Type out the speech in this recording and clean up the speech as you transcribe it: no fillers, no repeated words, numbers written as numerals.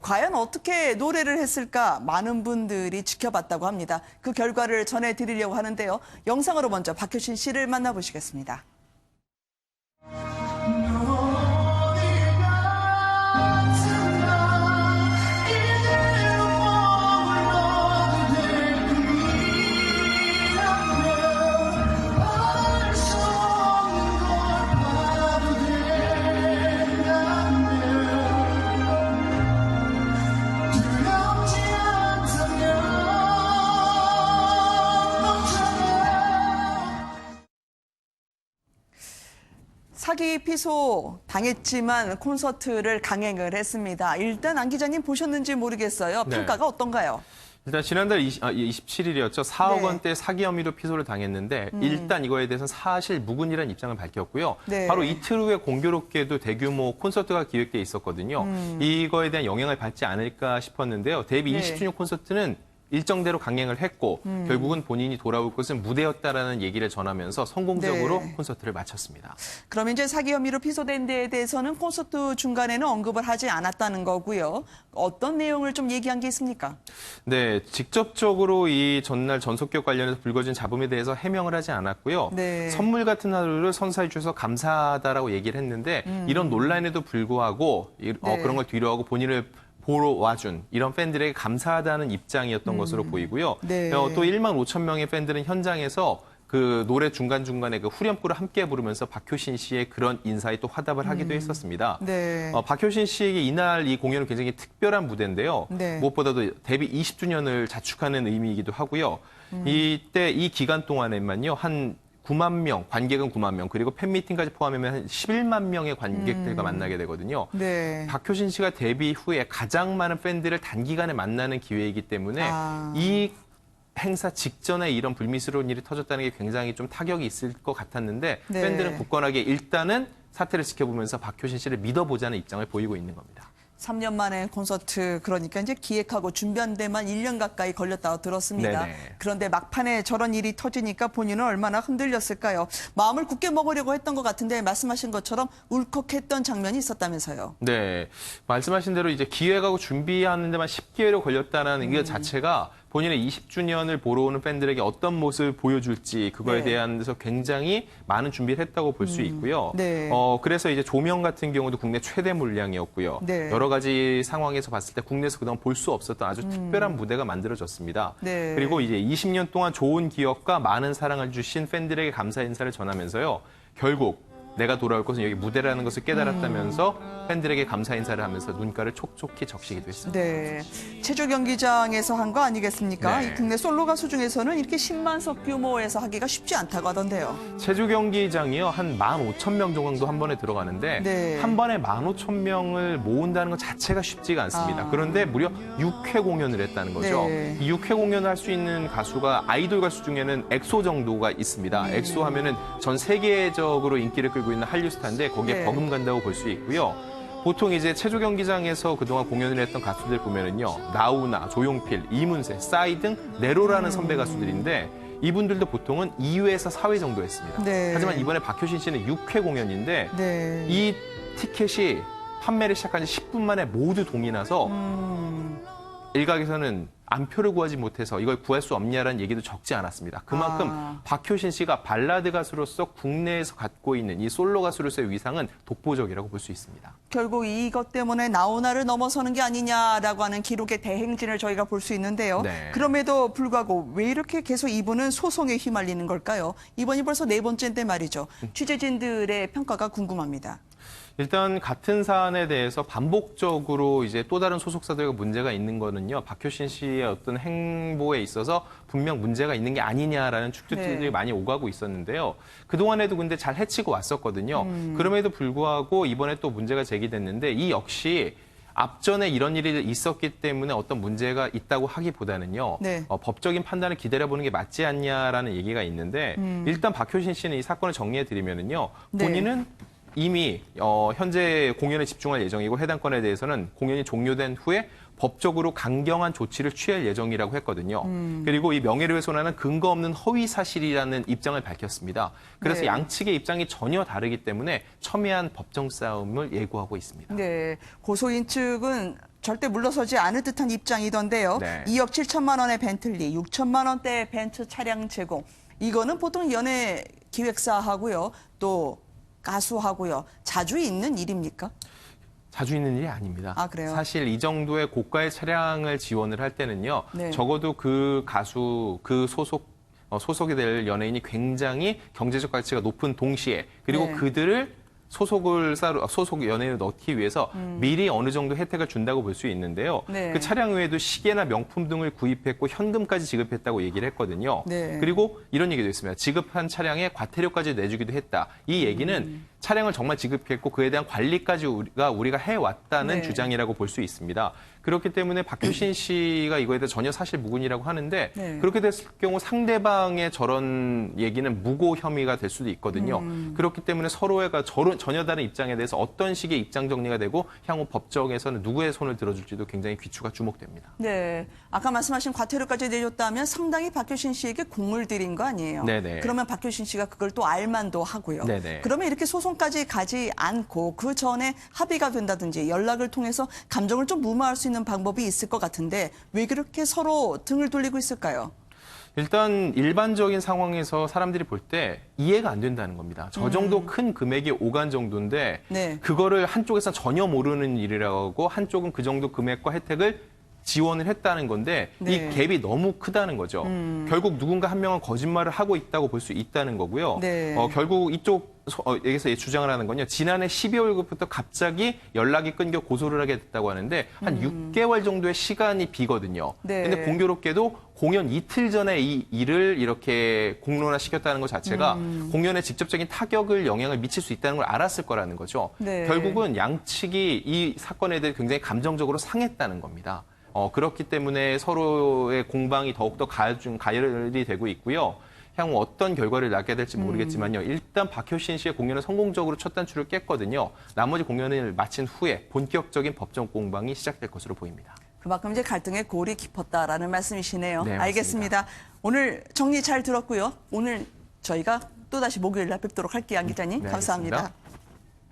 과연 어떻게 노래를 했을까 많은 분들이 지켜봤다고 합니다. 그 결과를 전해드리려고 하는데요. 영상으로 먼저 박효신 씨를 만나보시겠습니다. 사기 피소 당했지만 콘서트를 강행을 했습니다. 일단 안 기자님 보셨는지 모르겠어요. 평가가 어떤가요? 일단 지난달 27일이었죠. 4억 원대 사기 혐의로 피소를 당했는데 일단 이거에 대해서는 사실 무근이라는 입장을 밝혔고요. 바로 이틀 후에 공교롭게도 대규모 콘서트가 기획돼 있었거든요. 이거에 대한 영향을 받지 않을까 싶었는데요. 데뷔 20주년 콘서트는 일정대로 강행을 했고 결국은 본인이 돌아올 것은 무대였다라는 얘기를 전하면서 성공적으로 콘서트를 마쳤습니다. 그럼 이제 사기 혐의로 피소된 데에 대해서는 콘서트 중간에는 언급을 하지 않았다는 거고요. 어떤 내용을 좀 얘기한 게 있습니까? 네, 직접적으로 이 전날 전속기업 관련해서 불거진 잡음에 대해서 해명을 하지 않았고요. 선물 같은 하루를 선사해 주셔서 감사하다라고 얘기를 했는데 이런 논란에도 불구하고 그런 걸 뒤로하고 본인을 보러 와준 이런 팬들에게 감사하다는 입장이었던 것으로 보이고요. 또 1만 5천 명의 팬들은 현장에서 그 노래 중간중간에 그 후렴구를 함께 부르면서 박효신 씨의 그런 인사에 또 화답을 하기도 했었습니다. 박효신 씨에게 이날 이 공연은 굉장히 특별한 무대인데요. 무엇보다도 데뷔 20주년을 자축하는 의미이기도 하고요. 이때 이 기간 동안에만요. 한 9만 명, 관객은 9만 명, 그리고 팬미팅까지 포함하면 한 11만 명의 관객들과 만나게 되거든요. 박효신 씨가 데뷔 후에 가장 많은 팬들을 단기간에 만나는 기회이기 때문에 이 행사 직전에 이런 불미스러운 일이 터졌다는 게 굉장히 좀 타격이 있을 것 같았는데 팬들은 굳건하게 일단은 사태를 지켜보면서 박효신 씨를 믿어보자는 입장을 보이고 있는 겁니다. 3년 만에 콘서트, 그러니까 이제 기획하고 준비한 데만 1년 가까이 걸렸다고 들었습니다. 그런데 막판에 저런 일이 터지니까 본인은 얼마나 흔들렸을까요? 마음을 굳게 먹으려고 했던 것 같은데 말씀하신 것처럼 울컥했던 장면이 있었다면서요. 네, 말씀하신 대로 이제 기획하고 준비하는 데만 10개월이 걸렸다는 이 자체가 본인의 20주년을 보러 오는 팬들에게 어떤 모습을 보여줄지 그거에 대한 데서 굉장히 많은 준비를 했다고 볼 수 있고요. 그래서 이제 조명 같은 경우도 국내 최대 물량이었고요. 여러 가지 상황에서 봤을 때 국내에서 그동안 볼 수 없었던 아주 특별한 무대가 만들어졌습니다. 그리고 이제 20년 동안 좋은 기억과 많은 사랑을 주신 팬들에게 감사 인사를 전하면서요. 결국 내가 돌아올 것은 여기 무대라는 것을 깨달았다면서 팬들에게 감사 인사를 하면서 눈가를 촉촉히 적시기도 했습니다. 체조 경기장에서 한 거 아니겠습니까? 이 국내 솔로 가수 중에서는 이렇게 10만석 규모에서 하기가 쉽지 않다고 하던데요. 체조 경기장이요. 한 15,000명 정도 한 번에 들어가는데 한 번에 15,000명을 모은다는 것 자체가 쉽지가 않습니다. 그런데 무려 6회 공연을 했다는 거죠. 이 6회 공연을 할 수 있는 가수가 아이돌 가수 중에는 엑소 정도가 있습니다. 엑소 하면은 전 세계적으로 인기를 끌고 있는 한류 스타인데 거기에 버금간다고 볼 수 있고요. 보통 이제 체조 경기장에서 그동안 공연을 했던 가수들 보면은요. 나우나, 조용필, 이문세, 싸이 등 네로라는 선배 가수들인데 이분들도 보통은 2회에서 4회 정도 했습니다. 하지만 이번에 박효신 씨는 6회 공연인데 이 티켓이 판매를 시작한 지 10분 만에 모두 동이 나서 일각에서는 안표를 구하지 못해서 이걸 구할 수 없냐라는 얘기도 적지 않았습니다. 그만큼 박효신 씨가 발라드 가수로서 국내에서 갖고 있는 이 솔로 가수로서의 위상은 독보적이라고 볼 수 있습니다. 결국 이것 때문에 나훈아를 넘어서는 게 아니냐라고 하는 기록의 대행진을 저희가 볼 수 있는데요. 그럼에도 불구하고 왜 이렇게 계속 이분은 소송에 휘말리는 걸까요? 이번이 벌써 4번째인데 말이죠. 취재진들의 평가가 궁금합니다. 일단 같은 사안에 대해서 반복적으로 이제 또 다른 소속사들과 문제가 있는 거는요. 박효신 씨의 어떤 행보에 있어서 분명 문제가 있는 게 아니냐라는 추측들이 많이 오가고 있었는데요. 그동안에도 근데 잘 해치고 왔었거든요. 그럼에도 불구하고 이번에 또 문제가 제기됐는데 이 역시 앞전에 이런 일이 있었기 때문에 어떤 문제가 있다고 하기보다는요. 법적인 판단을 기다려보는 게 맞지 않냐라는 얘기가 있는데 일단 박효신 씨는 이 사건을 정리해드리면은요. 본인은 이미 현재 공연에 집중할 예정이고 해당 건에 대해서는 공연이 종료된 후에 법적으로 강경한 조치를 취할 예정이라고 했거든요. 그리고 이 명예훼손하는 근거 없는 허위 사실이라는 입장을 밝혔습니다. 그래서 네. 양측의 입장이 전혀 다르기 때문에 첨예한 법정 싸움을 예고하고 있습니다. 네, 고소인 측은 절대 물러서지 않을 듯한 입장이던데요. 네. 2억 7천만 원의 벤틀리, 6천만 원대의 벤츠 차량 제공. 이거는 보통 연예 기획사하고요. 또 가수하고요. 자주 있는 일입니까? 자주 있는 일이 아닙니다. 아, 그래요? 사실 이 정도의 고가의 차량을 지원을 할 때는요. 네. 적어도 그 가수, 그 소속이 될 연예인이 굉장히 경제적 가치가 높은 동시에 그리고 네. 그들을 소속 연예인을 넣기 위해서 미리 어느 정도 혜택을 준다고 볼 수 있는데요. 네. 그 차량 외에도 시계나 명품 등을 구입했고 현금까지 지급했다고 얘기를 했거든요. 네. 그리고 이런 얘기도 있습니다. 지급한 차량에 과태료까지 내주기도 했다. 이 얘기는 차량을 정말 지급했고 그에 대한 관리까지 우리가 해왔다는 네. 주장이라고 볼 수 있습니다. 그렇기 때문에 박효신 씨가 이거에 대해 전혀 사실 무근이라고 하는데 네. 그렇게 됐을 경우 상대방의 저런 얘기는 무고 혐의가 될 수도 있거든요. 그렇기 때문에 서로가 전혀 다른 입장에 대해서 어떤 식의 입장 정리가 되고 향후 법정에서는 누구의 손을 들어줄지도 굉장히 귀추가 주목됩니다. 네, 아까 말씀하신 과태료까지 내줬다면 상당히 박효신 씨에게 공을 들인 거 아니에요? 네네. 그러면 박효신 씨가 그걸 또 알만도 하고요. 네네. 그러면 이렇게 소송까지 가지 않고 그 전에 합의가 된다든지 연락을 통해서 감정을 좀 무마할 수 있는 방법이 있을 것 같은데 왜 그렇게 서로 등을 돌리고 있을까요? 일단 일반적인 상황에서 사람들이 볼 때 이해가 안 된다는 겁니다. 저 정도 큰 금액이 오간 정도인데 네. 그거를 한쪽에서는 전혀 모르는 일이라고 하고 한쪽은 그 정도 금액과 혜택을 지원을 했다는 건데 네. 이 갭이 너무 크다는 거죠. 결국 누군가 한 명은 거짓말을 하고 있다고 볼 수 있다는 거고요. 네. 결국 여기서 주장을 하는 건요. 지난해 12월부터 갑자기 연락이 끊겨 고소를 하게 됐다고 하는데 한 6개월 정도의 시간이 비거든요. 네. 근데 공교롭게도 공연 이틀 전에 이 일을 이렇게 공론화시켰다는 것 자체가 공연에 직접적인 영향을 미칠 수 있다는 걸 알았을 거라는 거죠. 네. 결국은 양측이 이 사건에 대해 굉장히 감정적으로 상했다는 겁니다. 그렇기 때문에 서로의 공방이 더욱더 가열이 되고 있고요. 향후 어떤 결과를 낳게 될지 모르겠지만요. 일단 박효신 씨의 공연은 성공적으로 첫 단추를 깼거든요. 나머지 공연을 마친 후에 본격적인 법정 공방이 시작될 것으로 보입니다. 그만큼 이제 갈등의 골이 깊었다라는 말씀이시네요. 네, 알겠습니다. 오늘 정리 잘 들었고요. 오늘 저희가 또다시 목요일 날 뵙도록 할게요. 안 기자님. 네, 감사합니다. 알겠습니다.